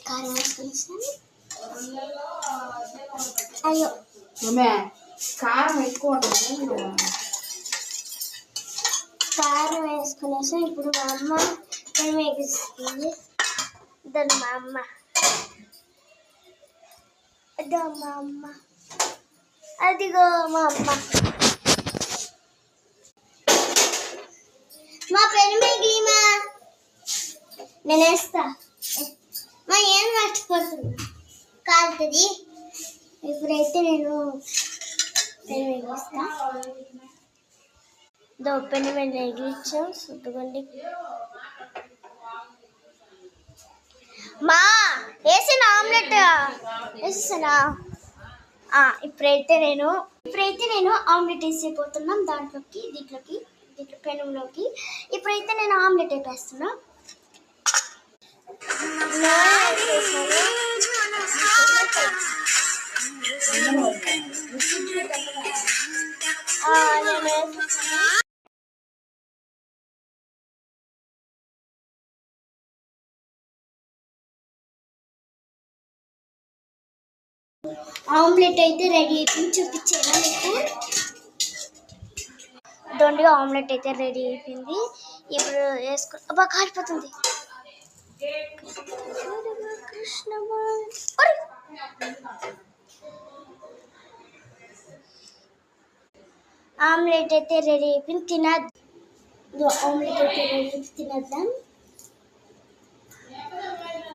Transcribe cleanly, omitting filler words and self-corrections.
కారం వేసుకొని అయ్యో కారం ఎక్కువ కారం వేసుకునేసి ఇప్పుడు మా అమ్మ వేగిస్తుంది. దాని మా అమ్మ అదో మా అమ్మ అదిగో మా అమ్మ మా పెను మిగిలిమా నేను వేస్తా. మా ఏం మర్చిపోతున్నా కాలుతుంది. ఇప్పుడైతే నేను పెను వేగిస్తా. పెను మేము వేగించాం సుట్టుకోండి. మా వేసిన ఆమ్లెట్ వేసేసానా? ఇప్పుడైతే నేను ఆమ్లెట్ వేసేపోతున్నాం దీంట్లో పెనంలోకి. ఇప్పుడైతే నేను ఆమ్లెట్ వేపేస్తున్నా. ఆమ్లెట్ అయితే రెడీ అయిపోయింది. చూపించేనా మీకు? దొండగా ఆమ్లెట్ అయితే రెడీ అయిపోయింది. ఇప్పుడు అబ్బా కాలిపోతుంది. ఆమ్లెట్ అయితే రెడీ అయిపోయింది. ఆమ్లెట్ అయితే రెడీ అయిపోయింది. తినేద్దాం.